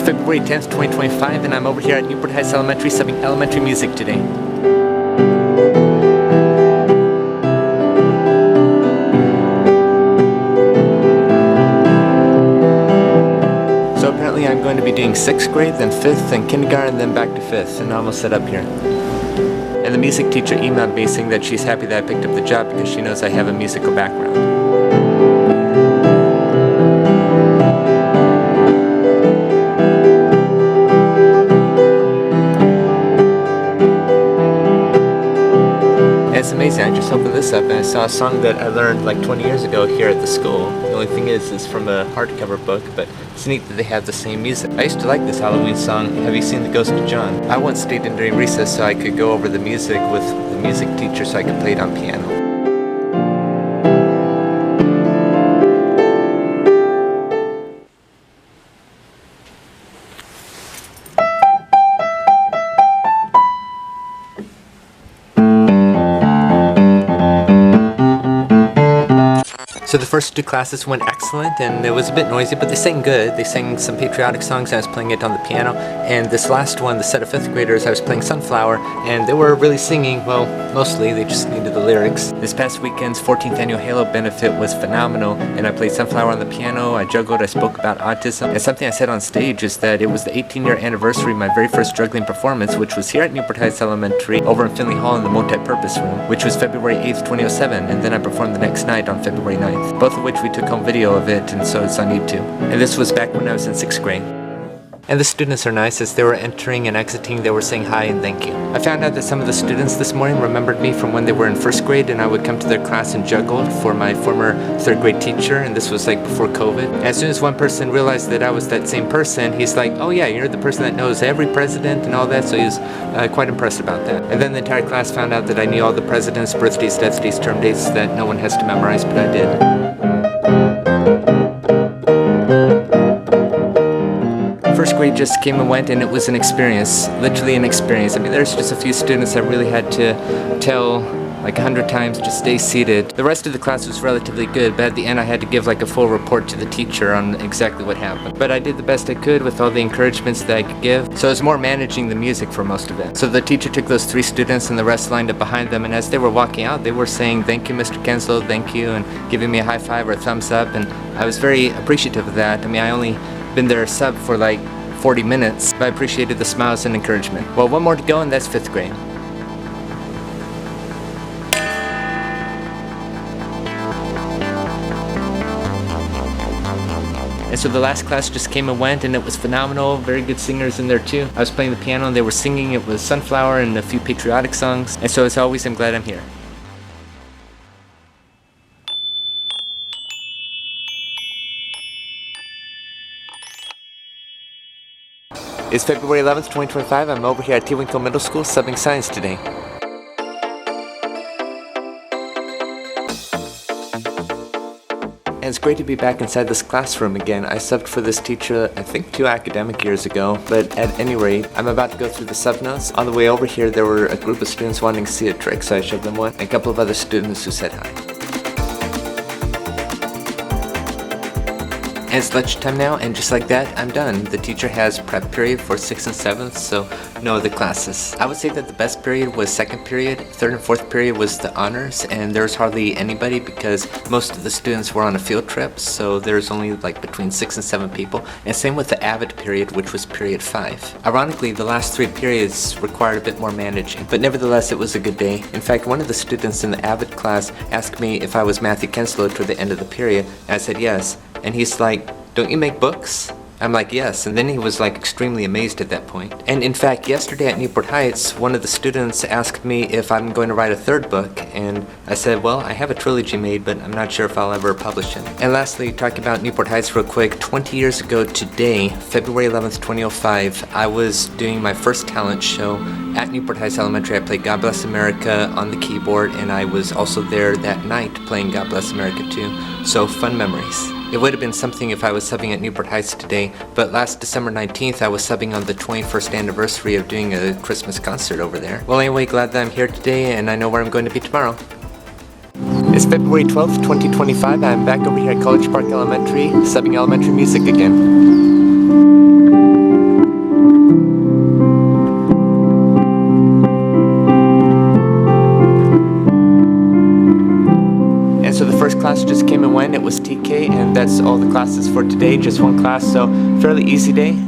February 10th, 2025, and I'm over here at Newport Heights Elementary subbing elementary music today. So apparently I'm going to be doing 6th grade, then 5th, then kindergarten, then back to 5th, and I'm almost set up here. And the music teacher emailed me saying that she's happy that I picked up the job because she knows I have a musical background. It's amazing. I just opened this up and I saw a song that I learned like 20 years ago here at the school. The only thing is it's from a hardcover book, but it's neat that they have the same music. I used to like this Halloween song, Have You Seen the Ghost of John? I once stayed in during recess so I could go over the music with the music teacher so I could play it on piano. So the first two classes went excellent, and it was a bit noisy, but they sang good. They sang some patriotic songs, and I was playing it on the piano. And this last one, the set of 5th graders, I was playing Sunflower, and they were really singing, well, mostly, they just needed the lyrics. This past weekend's 14th annual Halo benefit was phenomenal, and I played Sunflower on the piano, I juggled, I spoke about autism. And something I said on stage is that it was the 18-year anniversary of my very first juggling performance, which was here at Newport Heights Elementary, over in Finley Hall in the multi-purpose room, which was February 8th, 2007, and then I performed the next night on February 9th. Both of which we took home video of it, and so it's on YouTube. And this was back when I was in 6th grade. And the students are nice. As they were entering and exiting, they were saying hi and thank you. I found out that some of the students this morning remembered me from when they were in 1st grade, and I would come to their class and juggle for my former 3rd grade teacher, and this was like before COVID. And as soon as one person realized that I was that same person, he's like, oh yeah, you're the person that knows every president and all that, so he was quite impressed about that. And then the entire class found out that I knew all the presidents' birthdays, death dates, term dates that no one has to memorize, but I did. First grade just came and went, and it was an experience, literally an experience. I mean, there's just a few students I really had to tell like 100 times, just stay seated. The rest of the class was relatively good, but at the end I had to give like a full report to the teacher on exactly what happened. But I did the best I could with all the encouragements that I could give, so it was more managing the music for most of it. So the teacher took those 3 students and the rest lined up behind them, and as they were walking out, they were saying, thank you, Mr. Kenslow, thank you, and giving me a high five or a thumbs up, and I was very appreciative of that. I mean, I only been there sub for like 40 minutes, but I appreciated the smiles and encouragement. Well, one more to go, and that's 5th grade. And so the last class just came and went, and it was phenomenal. Very good singers in there too. I was playing the piano and they were singing. It was Sunflower and a few patriotic songs. And so as always, I'm glad I'm here. It's February 11th, 2025. I'm over here at TeWinkle Middle School subbing science today. And it's great to be back inside this classroom again. I subbed for this teacher, I think 2 academic years ago, but at any rate, I'm about to go through the sub notes. On the way over here, there were a group of students wanting to see a trick, so I showed them one, and a couple of other students who said hi. And it's lunchtime now, and just like that, I'm done. The teacher has prep period for 6th and 7th, so no other classes. I would say that the best period was 2nd period. 3rd and 4th period was the honors, and there was hardly anybody because most of the students were on a field trip, so there's only like between 6 and 7 people. And same with the AVID period, which was period 5. Ironically, the last 3 periods required a bit more managing, but nevertheless, it was a good day. In fact, one of the students in the AVID class asked me if I was Matthew Kenslow toward the end of the period, and I said yes. And he's like, don't you make books? I'm like, yes, and then he was like extremely amazed at that point. And in fact, yesterday at Newport Heights, one of the students asked me if I'm going to write a 3rd book, and I said, well, I have a trilogy made, but I'm not sure if I'll ever publish it. And lastly, talking about Newport Heights real quick, 20 years ago today, February 11th, 2005, I was doing my first talent show at Newport Heights Elementary. I played God Bless America on the keyboard, and I was also there that night playing God Bless America too. So fun memories. It would have been something if I was subbing at Newport Heights today, but last December 19th I was subbing on the 21st anniversary of doing a Christmas concert over there. Well, anyway, glad that I'm here today and I know where I'm going to be tomorrow. It's February 12th, 2025. I'm back over here at College Park Elementary, subbing elementary music again. class just came and went. It was TK, and that's all the classes for today, just one class, so fairly easy day.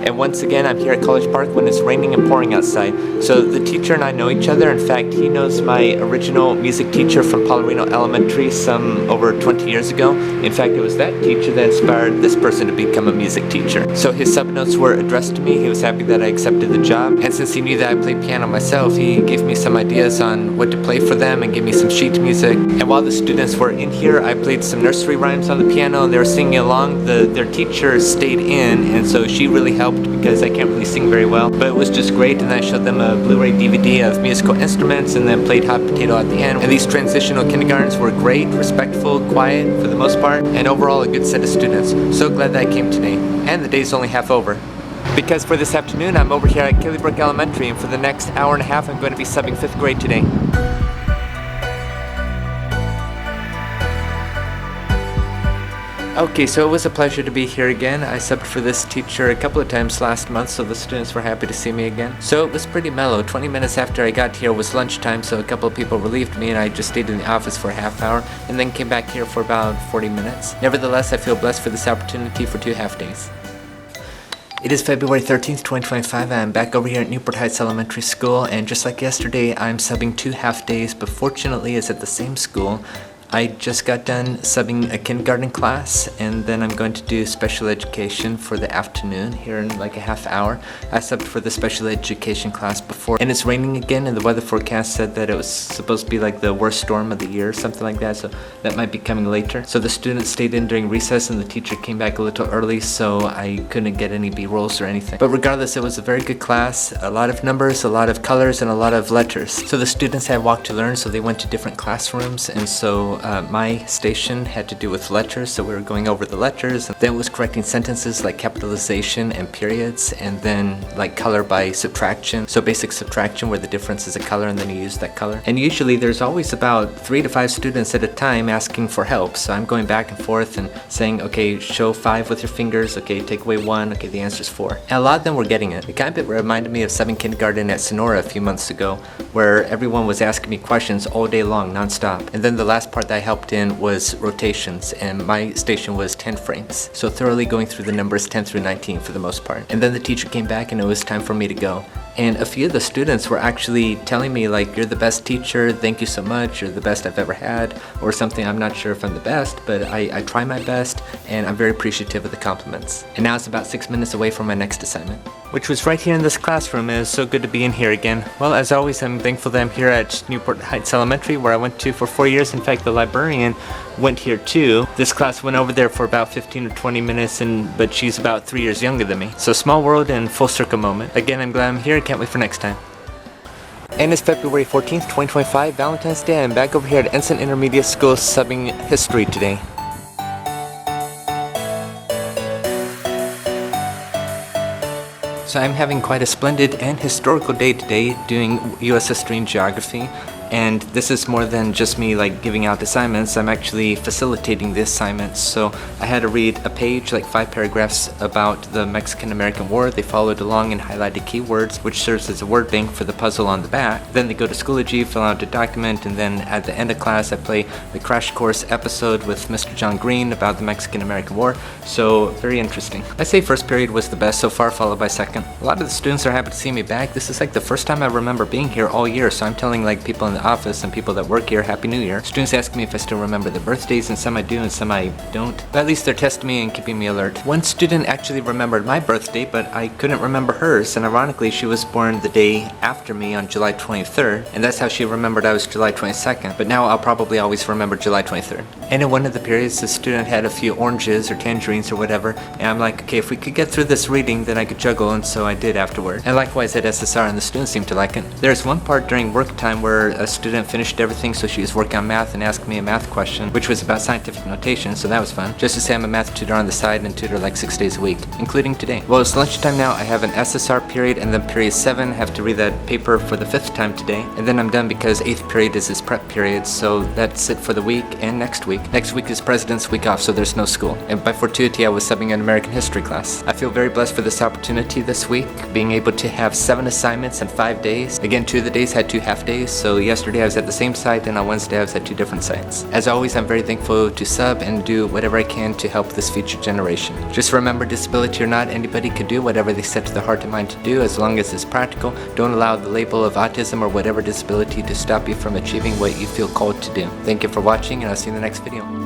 And once again, I'm here at College Park when it's raining and pouring outside. So the teacher and I know each other. In fact, he knows my original music teacher from Paularino Elementary some over 20 years ago. In fact, it was that teacher that inspired this person to become a music teacher. So his sub-notes were addressed to me. He was happy that I accepted the job. And since he knew that I played piano myself, he gave me some ideas on what to play for them and gave me some sheet music. And while the students were in here, I played some nursery rhymes on the piano. They were singing along. Their teacher stayed in, and so she really helped because I can't really sing very well, but it was just great. And I showed them a Blu-ray DVD of musical instruments and then played hot potato at the end. And these transitional kindergartens were great, respectful, quiet for the most part, and overall a good set of students. So glad that I came today, and the day's only half over. Because for this afternoon I'm over here at Killybrooke Elementary, and for the next hour and a half I'm going to be subbing 5th grade today. Okay, so it was a pleasure to be here again. I subbed for this teacher a couple of times last month, so the students were happy to see me again. So it was pretty mellow. 20 minutes after I got here was lunchtime, so a couple of people relieved me and I just stayed in the office for a half hour and then came back here for about 40 minutes. Nevertheless, I feel blessed for this opportunity for 2 half days. It is February 13th, 2025. I'm back over here at Newport Heights Elementary School, and just like yesterday, I'm subbing 2 half days, but fortunately it's at the same school. I just got done subbing a kindergarten class, and then I'm going to do special education for the afternoon here in like a half hour. I subbed for the special education class before, and it's raining again, and the weather forecast said that it was supposed to be like the worst storm of the year, something like that, so that might be coming later. So the students stayed in during recess and the teacher came back a little early, so I couldn't get any B-rolls or anything. But regardless, it was a very good class, a lot of numbers, a lot of colors, and a lot of letters. So the students had walk to learn, so they went to different classrooms, and so my station had to do with letters, so we were going over the letters, and then it was correcting sentences like capitalization and periods, and then like color by subtraction, so basic subtraction where the difference is a color and then you use that color. And usually there's always about 3 to 5 students at a time asking for help, so I'm going back and forth and saying, okay, show 5 with your fingers, okay, take away 1, okay, the answer's 4. And a lot of them were getting it. It kind of reminded me of subbing kindergarten at Sonora a few months ago, where everyone was asking me questions all day long, non-stop. And then the last part that I helped in was rotations, and my station was 10 frames, so thoroughly going through the numbers 10 through 19 for the most part. And then the teacher came back and it was time for me to go. And a few of the students were actually telling me like, you're the best teacher, thank you so much, you're the best I've ever had, or something. I'm not sure if I'm the best, but I try my best, and I'm very appreciative of the compliments. And now it's about 6 minutes away from my next assignment, which was right here in this classroom, and it's so good to be in here again. Well, as always, I'm thankful that I'm here at Newport Heights Elementary, where I went to for 4 years. In fact, the librarian went here too. This class went over there for about 15 or 20 minutes, but she's about 3 years younger than me. So small world and full circle moment. Again, I'm glad I'm here. Can't wait for next time. And it's February 14th, 2025, Valentine's Day. I'm back over here at Ensign Intermediate School subbing history today. So I'm having quite a splendid and historical day today doing U.S. history and geography. And this is more than just me like giving out assignments. I'm actually facilitating the assignments. So I had to read a page, like 5 paragraphs about the Mexican-American War. They followed along and highlighted keywords, which serves as a word bank for the puzzle on the back. Then they go to Schoology, fill out a document, and then at the end of class I play the crash course episode with Mr. John Green about the Mexican-American War. So very interesting. I say first period was the best so far, followed by second. A lot of the students are happy to see me back. This is like the first time I remember being here all year, so I'm telling like people in the office and people that work here Happy New Year. Students ask me if I still remember their birthdays, and some I do and some I don't. But at least they're testing me and keeping me alert. One student actually remembered my birthday, but I couldn't remember hers, and ironically she was born the day after me on July 23rd, and that's how she remembered I was July 22nd. But now I'll probably always remember July 23rd. And in one of the periods the student had a few oranges or tangerines or whatever, and I'm like, okay, if we could get through this reading then I could juggle, and so I did afterward. And likewise at SSR, and the students seemed to like it. There's one part during work time where a student finished everything, so she was working on math and asked me a math question, which was about scientific notation, so that was fun. Just to say, I'm a math tutor on the side and tutor like 6 days a week, including today. Well, it's lunchtime now. I have an SSR period and then period 7. I have to read that paper for the 5th time today, and then I'm done because 8th period is his prep period, so that's it for the week and next week. Next week is President's Week off, so there's no school. And by fortuity, I was subbing an American history class. I feel very blessed for this opportunity this week, being able to have 7 assignments in 5 days. Again, 2 of the days had 2 half days, so yesterday I was at the same site and on Wednesday I was at 2 different sites. As always, I'm very thankful to sub and do whatever I can to help this future generation. Just remember, disability or not, anybody can do whatever they set to their heart and mind to do as long as it's practical. Don't allow the label of autism or whatever disability to stop you from achieving what you feel called to do. Thank you for watching, and I'll see you in the next video.